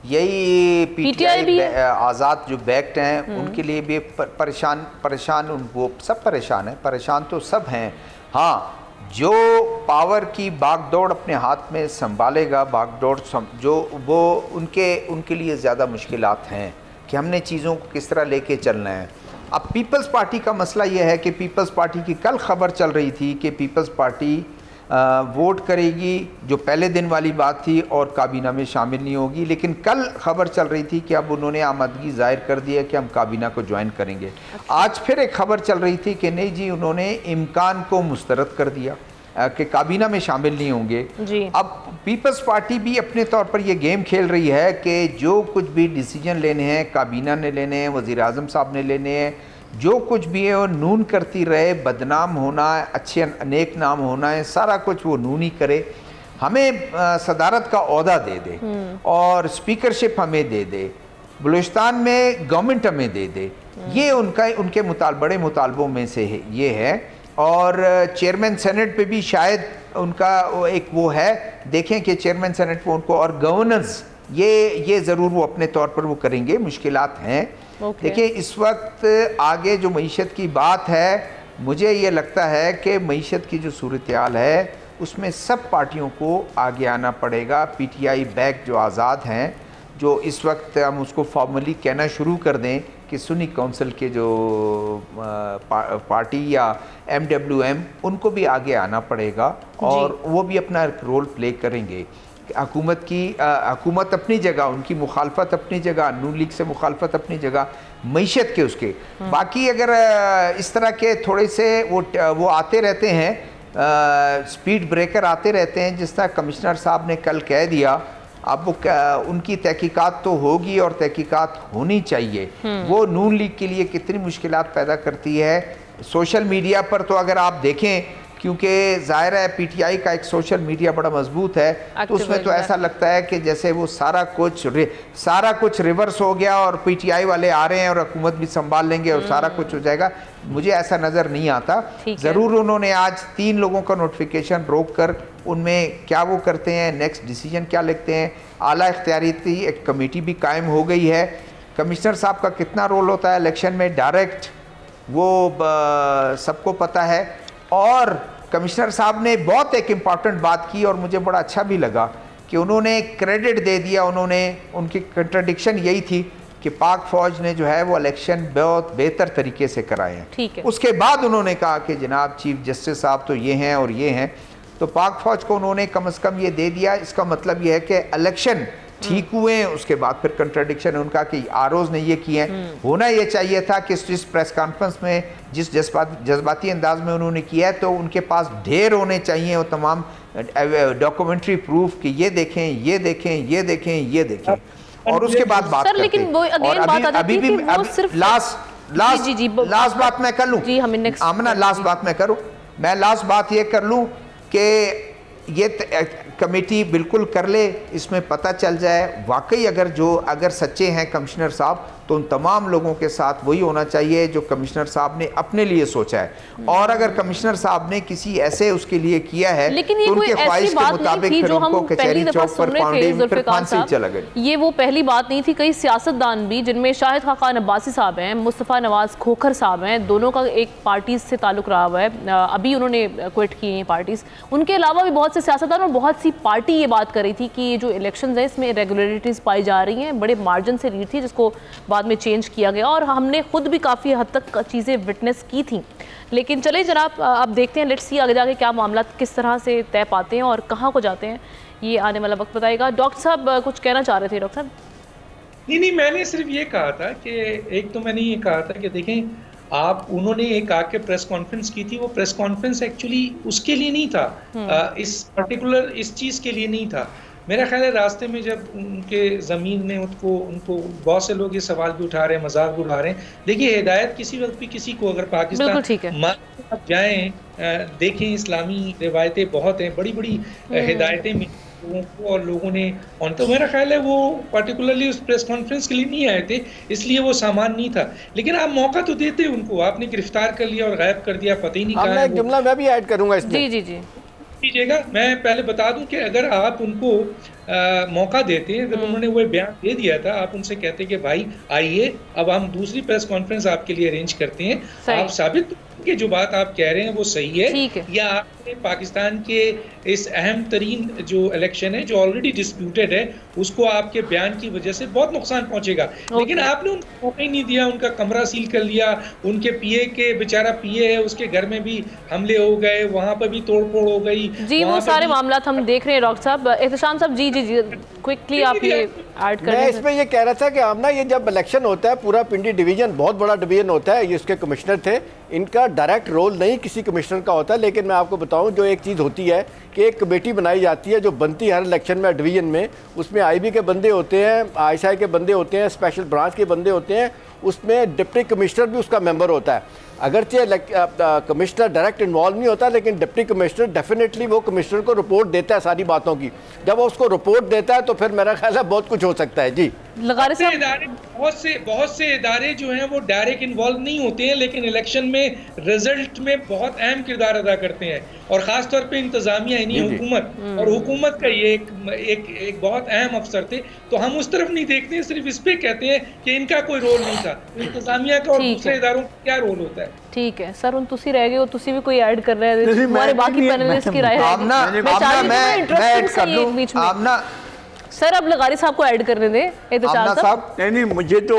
यही पीटीआई आज़ाद जो बैक्ट हैं उनके लिए भी परेशान वो सब परेशान है, परेशान तो सब हैं। हाँ, जो पावर की बागडोर अपने हाथ में संभालेगा, बागडोर जो वो उनके लिए ज़्यादा मुश्किलात हैं कि हमने चीज़ों को किस तरह लेके चलना है। अब पीपल्स पार्टी का मसला ये है कि पीपल्स पार्टी की कल खबर चल रही थी कि पीपल्स पार्टी वोट करेगी, जो पहले दिन वाली बात थी, और काबीना में शामिल नहीं होगी। लेकिन कल खबर चल रही थी कि अब उन्होंने आमदगी ज़ाहिर कर दी है कि हम काबीना को ज्वाइन करेंगे। आज फिर एक खबर चल रही थी कि नहीं जी, उन्होंने इम्कान को मुस्तरद कर दिया कि काबीना में शामिल नहीं होंगे जी। अब पीपल्स पार्टी भी अपने तौर पर यह गेम खेल रही है कि जो कुछ भी डिसीजन लेने हैं काबीना ने लेने हैं, वज़ीर आज़म साहब ने लेने हैं, जो कुछ भी है वो नून करती रहे, बदनाम होना है, अच्छे नेक नाम होना है, सारा कुछ वो नून ही करे, हमें सदारत का ओहदा दे दे और स्पीकरशिप हमें दे दे, बलूचिस्तान में गवर्नमेंट हमें दे दे। ये उनके बड़े मुतालबों में से ये है। और चेयरमैन सेनेट पे भी शायद उनका एक वो है, देखें कि चेयरमैन सेनेट पे उनको, और गवर्नेंस ये ज़रूर वो अपने तौर पर वो करेंगे। मुश्किलात हैं। देखिए इस वक्त आगे जो मईशत की बात है, मुझे ये लगता है कि मईशत की जो सूरत हाल है उसमें सब पार्टियों को आगे आना पड़ेगा। पीटीआई बैक जो आज़ाद हैं, जो इस वक्त हम उसको फॉर्मली कहना शुरू कर दें कि सुन्नी काउंसिल के जो पार्टी या MWM, उनको भी आगे आना पड़ेगा और वो भी अपना रोल प्ले करेंगे। हुकूमत अपनी जगह, उनकी मुखालफत अपनी जगह, नून लीग से मुखालफत अपनी जगह, मईशत के उसके बाकी अगर इस तरह के थोड़े से वो आते रहते हैं, स्पीड ब्रेकर आते रहते हैं, जिस तरह कमिश्नर साहब ने कल कह दिया, अब वो उनकी तहकीकात तो होगी और तहकीकात होनी चाहिए। वो नून लीग के लिए कितनी मुश्किलात पैदा करती है। सोशल मीडिया पर तो अगर आप देखें, क्योंकि ज़ाहिर है पीटीआई का एक सोशल मीडिया बड़ा मजबूत है, तो उसमें तो ऐसा लगता है कि जैसे वो सारा कुछ रिवर्स हो गया और पीटीआई वाले आ रहे हैं और हुकूमत भी संभाल लेंगे और सारा कुछ हो जाएगा। मुझे ऐसा नज़र नहीं आता। ज़रूर उन्होंने आज 3 लोगों का नोटिफिकेशन रोक कर उनमें क्या वो करते हैं, नेक्स्ट डिसीजन क्या लिखते हैं। आला इख्तियारियती एक कमेटी भी कायम हो गई है। कमिश्नर साहब का कितना रोल होता है इलेक्शन में डायरेक्ट, वो सबको पता है। और कमिश्नर साहब ने बहुत एक इम्पॉर्टेंट बात की और मुझे बड़ा अच्छा भी लगा कि उन्होंने क्रेडिट दे दिया। उनकी कंट्राडिक्शन यही थी कि पाक फ़ौज ने जो है वो इलेक्शन बहुत बेहतर तरीके से कराए हैं। उसके बाद उन्होंने कहा कि जनाब चीफ जस्टिस साहब तो ये हैं और ये हैं, तो पाक फ़ौज को उन्होंने कम से कम ये दे दिया। इसका मतलब ये है कि इलेक्शन ठीक हुए हैं। उसके बाद फिर कंट्राडिक्शन है उनका कि आरओज़ ने ये किए हैं। होना ये चाहिए था कि जिस प्रेस कॉन्फ्रेंस में जिस जज्बाती अंदाज में उन्होंने किया है, तो उनके पास ढेर होने चाहिए और तमाम डॉक्यूमेंट्री प्रूफ कि ये देखें, ये देखें, ये देखें, ये देखें, और उसके बाद बात करते। लेकिन वो अभी भी लास्ट बात मैं कर लूँ आमना, लास्ट बात मैं करूँ, मैं लास्ट बात ये कर लूँ कि ये कमेटी बिल्कुल कर ले, इसमें पता चल जाए वाकई अगर सच्चे हैं कमिश्नर साहब, तो उन तमाम लोगों के साथ वही होना चाहिए जो कमिश्नर साहब ने अपने लिए सोचा है। और अगर कमिश्नर साहब ने किसी ऐसे उसके लिए किया है, लेकिन ये तो उनके ख्वाहिश के मुताबिक फिर उनको कचहरी चौक पर फिर फांसी चला गई। ये वो पहली बात नहीं थी। कई सियासतदान भी, जिनमें शाहिद खान अब्बासी साहब हैं, मुस्तफ़ा नवाज खोखर साहब हैं, दोनों का एक पार्टी से ताल्लुक रहा हुआ है, अभी उन्होंने क्विट की हैं पार्टीज। उनके अलावा भी बहुत से सियासतदान और बहुत सी पार्टी ये बात कर रही थी कि ये जो इलेक्शन है इसमें इरेगुलरिटीज़ पाई जा रही हैं, बड़े मार्जिन से लीड थी, जिसको बाद में चेंज किया गया और हमने खुद भी काफ़ी हद तक चीज़ें विटनेस की थी। लेकिन चले जनाब, अब देखते हैं, लेट्स सी आगे जाके क्या मामला किस तरह से तय पाते हैं और कहाँ को जाते हैं, ये आने वाला वक्त बताएगा। डॉक्टर साहब कुछ कहना चाह रहे थे? डॉक्टर साहब नहीं, मैंने सिर्फ ये कहा था कि एक तो मैंने ये कहा था कि देखें आप, उन्होंने एक आके प्रेस कॉन्फ्रेंस की थी, वो प्रेस कॉन्फ्रेंस एक्चुअली उसके लिए नहीं था, इस पर्टिकुलर इस चीज़ के लिए नहीं था। मेरा ख्याल है रास्ते में जब उनके ज़मीन ने उनको बहुत से लोग ये सवाल भी उठा रहे हैं, मजाक भी उठा रहे हैं। देखिए हिदायत किसी वक्त भी किसी को, अगर पाकिस्तान आप जाएँ देखें, इस्लामी रिवायतें बहुत हैं, बड़ी बड़ी हिदायतें लोगों को, और लोगों ने, और तो मेरा ख्याल है वो पर्टिकुलरली उस प्रेस कॉन्फ्रेंस के लिए नहीं आए थे, इसलिए वो सामान नहीं था। लेकिन आप मौका तो देते उनको, आपने गिरफ्तार कर लिया और गायब कर दिया, पता ही नहीं कहा। एक जुमला मैं भी ऐड करूंगा इसमें। जी कीजिएगा। मैं पहले बता दूं कि अगर आप उनको मौका देते हैं, अगर उन्होंने वो बयान दे दिया था, आप उनसे कहते कि भाई आइए अब हम दूसरी प्रेस कॉन्फ्रेंस आपके लिए अरेंज करते हैं, आप साबित कि जो बात आप कह रहे हैं वो सही है, ठीक है। या आपने पाकिस्तान के इस अहम तरीन जो इलेक्शन है जो ऑलरेडी डिस्प्यूटेड है उसको आपके बयान की वजह से बहुत नुकसान पहुंचेगा, लेकिन आपने उनको मौका ही नहीं दिया, उनका कमरा सील कर लिया, उनके पीए के बेचारा पीए है उसके घर में भी हमले हो गए, वहां पर भी तोड़फोड़ हो गई जी, वो सारे मामला हम देख रहे हैं। डॉक्टर साहब, एहतशाम साहब, जी जी जी क्विकली आप ये ऐड करें। मैं इसमें ये कह रहा था कि आमना, ये जब इलेक्शन होता है, पूरा पिंडी डिवीजन बहुत बड़ा डिवीजन होता है, ये उसके कमिश्नर थे, इनका डायरेक्ट रोल नहीं किसी कमिश्नर का होता है, लेकिन मैं आपको बताऊं जो एक चीज़ होती है कि एक कमेटी बनाई जाती है जो बनती है हर इलेक्शन में डिवीजन में, उसमें आईबी के बंदे होते हैं, आईएसआई के बंदे होते हैं, स्पेशल ब्रांच के बंदे होते हैं, उसमें डिप्टी कमिश्नर भी उसका मेंबर होता है। अगरचे कमिश्नर डायरेक्ट इन्वॉल्व नहीं होता, लेकिन डिप्टी कमिश्नर डेफिनेटली वो कमिश्नर को रिपोर्ट देता है सारी बातों की। जब वो उसको रिपोर्ट देता है तो फिर मेरा ख्याल है बहुत कुछ हो सकता है। जी, बहुत से इदारे जो हैं वो डायरेक्ट इन्वॉल्व नहीं होते हैं, लेकिन इलेक्शन में रिजल्ट में बहुत अहम किरदार अदा करते हैं, और खास तौर पे इंतजामिया यानी हुकूमत, और हुकूमत का ये एक बहुत अहम अफसर थे, तो हम उस तरफ नहीं देखते हैं, सिर्फ इस पे कहते हैं कि इनका कोई रोल नहीं था। इंतजामिया का और दूसरे इदारों का क्या रोल होता है? ठीक है सर, उन तुसी रह गए हो, तुसी भी कोई ऐड कर रहे हैं, हमारे बाकी पैनलिस्ट की राय है। सर अब लगारी साहब को ऐड करने दें। नहीं, मुझे तो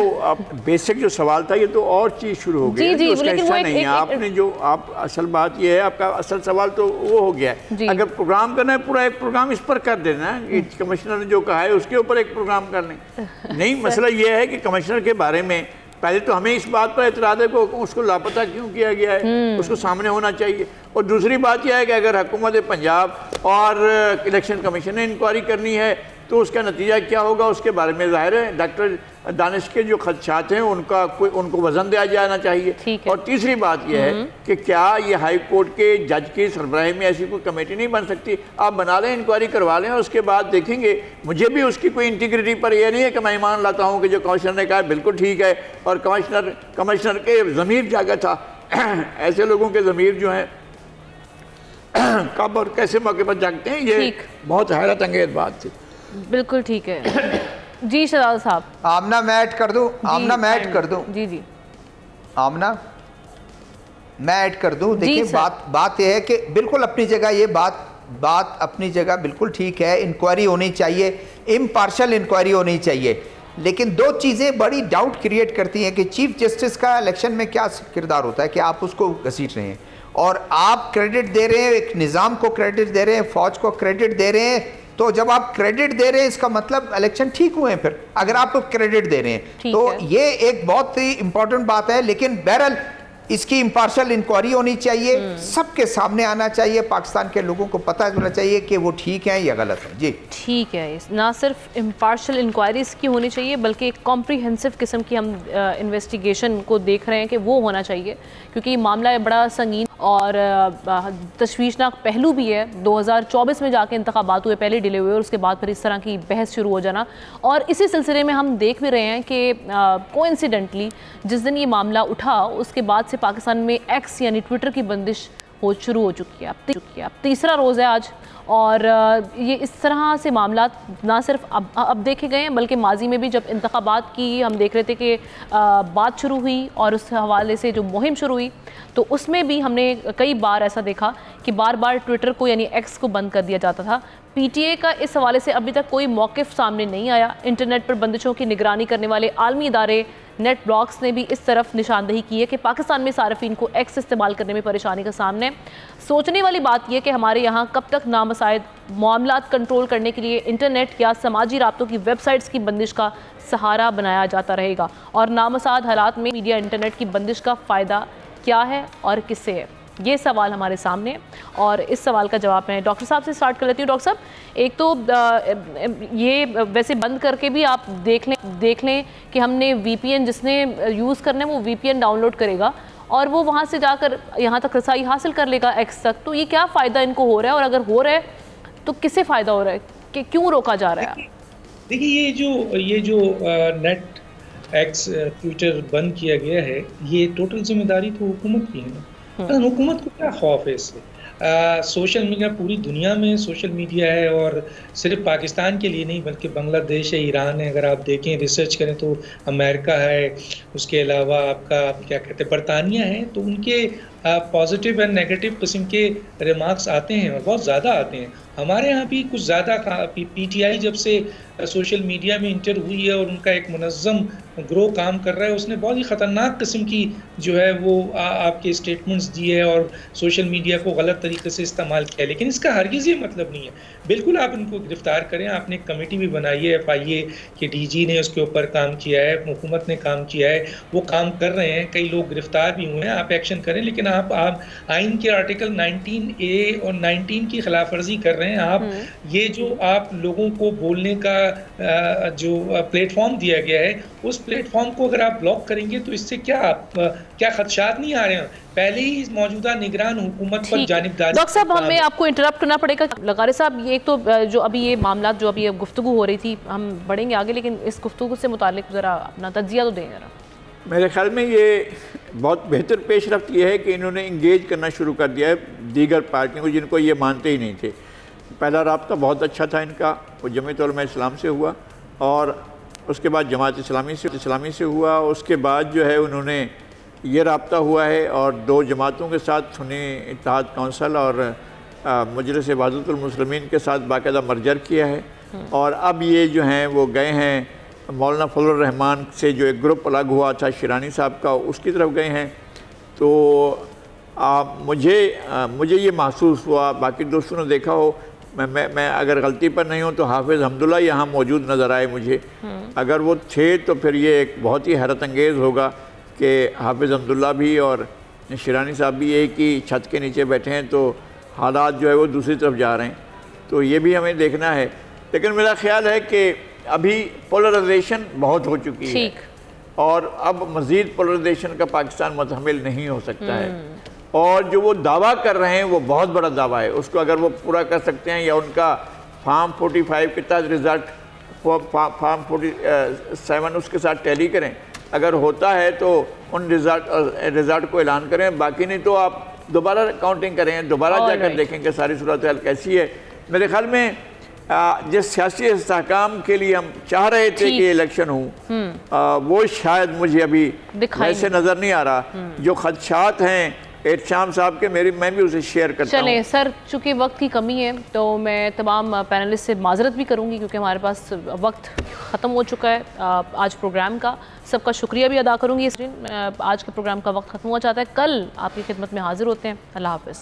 बेसिक जो सवाल था ये तो और चीज शुरू हो गई, जी, उसका हिस्सा नहीं है आपने जो आप असल बात ये है, आपका असल सवाल तो वो हो गया है। अगर प्रोग्राम करना है, पूरा एक प्रोग्राम इस पर कर देना है, कमिश्नर ने जो कहा है उसके ऊपर एक प्रोग्राम कर लें। नहीं, मसला ये है कि कमिश्नर के बारे में पहले तो हमें इस बात पर एतराज़ है कि उसको लापता क्यों किया गया है, उसको सामने होना चाहिए। और दूसरी बात यह है कि अगर हुकूमत पंजाब और इलेक्शन कमीशन ने इंक्वायरी करनी है तो उसका नतीजा क्या होगा, उसके बारे में ज़ाहिर है डॉक्टर दानिश के जो खदशात हैं उनको वजन दिया जाना चाहिए। और तीसरी बात यह है कि क्या ये हाई कोर्ट के जज की सरबराही में ऐसी कोई कमेटी नहीं बन सकती? आप बना लें, इंक्वायरी करवा लें, उसके बाद देखेंगे। मुझे भी उसकी कोई इंटीग्रिटी पर यह नहीं है कि मैं ईमान लाता हूँ कि जो कमिश्नर ने कहा बिल्कुल ठीक है, और कमिश्नर के ज़मीर जागा था। ऐसे लोगों के ज़मीर जो हैं कब और कैसे मौके पर जागते हैं, ये बहुत हैरत अंगेज बात थी। बिल्कुल ठीक है जी शहजाद साहब। आमना मैं ऐड कर दूं, आमना मैं ऐड कर दूं, जी जी आमना मैं ऐड कर दूं। देखिए बात यह है कि बिल्कुल अपनी जगह ये बात अपनी जगह बिल्कुल ठीक है, इंक्वायरी होनी चाहिए, इम्पार्शल इंक्वायरी होनी चाहिए, लेकिन दो चीज़ें बड़ी डाउट क्रिएट करती हैं कि चीफ जस्टिस का इलेक्शन में क्या किरदार होता है कि आप उसको घसीट रहे हैं और आप क्रेडिट दे रहे हैं, एक निज़ाम को क्रेडिट दे रहे हैं, फौज को क्रेडिट दे रहे हैं। तो जब आप क्रेडिट दे रहे हैं इसका मतलब इलेक्शन ठीक हुए हैं। फिर अगर आप क्रेडिट दे रहे हैं तो ये एक बहुत ही इंपॉर्टेंट बात है, लेकिन बहरहाल इसकी इम्पार्शल इंक्वायरी होनी चाहिए, सबके सामने आना चाहिए, पाकिस्तान के लोगों को पता होना चाहिए कि वो ठीक है या गलत है। जी ठीक है, ना सिर्फ इम्पार्शल इंक्वायरी इसकी होनी चाहिए बल्कि एक कॉम्प्रिहेंसिव किस्म की हम इन्वेस्टिगेशन को देख रहे हैं कि वो होना चाहिए, क्योंकि मामला बड़ा संगीन और तशवीशनाक पहलू भी है। 2024 में जाके इंतखाबात हुए, पहले डिले हुए और उसके बाद फिर इस तरह की बहस शुरू हो जाना। और इसी सिलसिले में हम देख भी रहे हैं कि कोइंसिडेंटली जिस दिन ये मामला उठा उसके बाद से पाकिस्तान में एक्स यानी ट्विटर की बंदिश शुरू हो चुकी है। अब तीसरा रोज़ है आज, और ये इस तरह से मामला ना सिर्फ अब देखे गए हैं बल्कि माजी में भी जब इंतखाबात की हम देख रहे थे कि बात शुरू हुई और उस हवाले से जो मुहिम शुरू हुई तो उसमें भी हमने कई बार ऐसा देखा कि बार बार ट्विटर को यानी एक्स को बंद कर दिया जाता था। पीटीए का इस हवाले से अभी तक कोई मौक़िफ़ सामने नहीं आया। इंटरनेट पर बंदिशों की निगरानी करने वाले आलमी इदारे नेट ब्लॉक्स ने भी इस तरफ निशानदही की है कि पाकिस्तान में सार्फिन को एक्स इस्तेमाल करने में परेशानी का सामने। सोचने वाली बात यह कि हमारे यहाँ कब तक नामसाइद मामलात कंट्रोल करने के लिए इंटरनेट या समाजी राब्तों की वेबसाइट्स की बंदिश का सहारा बनाया जाता रहेगा, और नामसाद हालात में मीडिया इंटरनेट की बंदिश का फ़ायदा क्या है और किससे है, ये सवाल हमारे सामने। और इस सवाल का जवाब मैं डॉक्टर साहब से स्टार्ट कर लेती हूँ। डॉक्टर साहब, एक तो ये वैसे बंद करके भी आप देख लें कि हमने VPN जिसने यूज़ करना है वो VPN डाउनलोड करेगा और वो वहाँ से जाकर यहाँ तक रसाई हासिल कर लेगा एक्स तक। तो ये क्या फ़ायदा इनको हो रहा है, और अगर हो रहा है तो किससे फ़ायदा हो रहा है, कि क्यों रोका जा रहा है? देखिए ये जो नेट एक्स ट्विटर बंद किया गया है, ये टोटल जिम्मेदारी तो हुकूमत की है ना। हुकूमत को क्या खौफ है इससे? सोशल मीडिया पूरी दुनिया में सोशल मीडिया है, और सिर्फ पाकिस्तान के लिए नहीं बल्कि बांग्लादेश है, ईरान है, अगर आप देखें रिसर्च करें तो अमेरिका है, उसके अलावा आपका क्या कहते हैं बरतानिया है, तो उनके पॉजिटिव एंड नेगेटिव किस्म के रिमार्क्स आते हैं और बहुत ज़्यादा आते हैं। हमारे यहाँ भी कुछ ज़्यादा पीटीआई जब से सोशल मीडिया में इंटर हुई है और उनका एक मुनज़्ज़म ग्रो काम कर रहा है, उसने बहुत ही ख़तरनाक किस्म की जो है वो आपके स्टेटमेंट्स दिए है और सोशल मीडिया को गलत तरीके से इस्तेमाल किया। लेकिन इसका हरगिज़ ये मतलब नहीं है, बिल्कुल आप इनको गिरफ़्तार करें। आपने एक कमेटी भी बनाई है, FIA के DG ने उसके ऊपर काम किया है, हुकूमत ने काम किया है, वो काम कर रहे हैं, कई लोग गिरफ़्तार भी हुए हैं। आप एक्शन करें, लेकिन आप आइन के आर्टिकल 19A और 19 की खिलाफ वर्जी कर रहे हैं। आप ये जो आप लोगों को बोलने का जो प्लेटफॉर्म दिया गया है, उस प्लेटफॉर्म को अगर आप ब्लॉक करेंगे तो इससे क्या खदशात नहीं आ रहे हैं? पहले ही मौजूदा निगरान हुकूमत पर जानिबदारी। डॉक्टर साहब, हमें आपको इंटरप्ट करना पड़ेगा। लगारे साहब, ये एक तो जो अभी ये मामला जो अभी गुफ्तगू हो रही थी, हम बढ़ेंगे आगे, लेकिन इस गुफ्तगू से मुतालिक ज़रा अपना तज्जिया तो दें ज़रा। मेरे ख्याल में ये बहुत बेहतर पेशरफ्त ये है कि इन्होंने इंगेज करना शुरू कर दिया है दीगर पार्टियों को जिनको ये मानते ही नहीं थे। पहला राब्ता बहुत अच्छा था इनका, वो जमीयत उलमा इस्लाम से हुआ और उसके बाद जमात इस्लामी से हुआ। उसके बाद जो है उन्होंने ये राब्ता हुआ है और 2 जमातों के साथ सुन्नी इत्तेहाद कौंसिल और मजलिस वहदतुल मुस्लिमीन के साथ बाकायदा मर्जर किया है। और अब ये जो हैं वो गए हैं मौलाना फजलुर रहमान से जो एक ग्रुप अलग हुआ था शिरानी साहब का, उसकी तरफ गए हैं। तो मुझे ये महसूस हुआ, बाकी दोस्तों ने देखा हो, मैं अगर गलती पर नहीं हूँ तो हाफिज़ हम्दुल्ला यहाँ मौजूद नज़र आए मुझे। अगर वो थे तो फिर ये एक बहुत ही हैरत अंगेज़ होगा कि हाफिज़ हम्दुल्ला भी और शिरानी साहब भी एक ही छत के नीचे बैठे हैं, तो हालात जो है वो दूसरी तरफ जा रहे हैं। तो ये भी हमें देखना है। लेकिन मेरा ख्याल है कि अभी पोलराइजेशन बहुत हो चुकी है और अब मज़ीद पोलराइजेशन का पाकिस्तान मुतहमिल नहीं हो सकता है। और जो वो दावा कर रहे हैं वो बहुत बड़ा दावा है, उसको अगर वो पूरा कर सकते हैं या उनका फार्म 45 के तहत रिज़ल्ट फार्म 47 उसके साथ टैली करें, अगर होता है तो उन रिज़ल्ट को ऐलान करें। बाकी नहीं तो आप दोबारा काउंटिंग करें, दोबारा जाकर देखें कि सारी सूरत हाल कैसी है। मेरे ख्याल में जिस सियासी इस्तेहकाम के लिए हम चाह रहे थे कि इलेक्शन हो, वो शायद मुझे अभी वैसे नज़र नहीं आ रहा। जो खदशात हैं एहतशाम साहब के, मैं भी उसे शेयर करता हूँ। चलें सर, चूँकि वक्त की कमी है तो मैं तमाम पैनलिस्ट से माजरत भी करूँगी क्योंकि हमारे पास वक्त ख़त्म हो चुका है आज प्रोग्राम का। सबका शुक्रिया भी अदा करूँगी इस दिन। आज के प्रोग्राम का वक्त ख़त्म हो जाता है, कल आपकी खिदमत में हाजिर होते हैं। अल्लाह हाफ़िज़।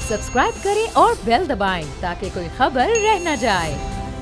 सब्सक्राइब करें और बेल दबाएं ताकि कोई खबर रह न जाए।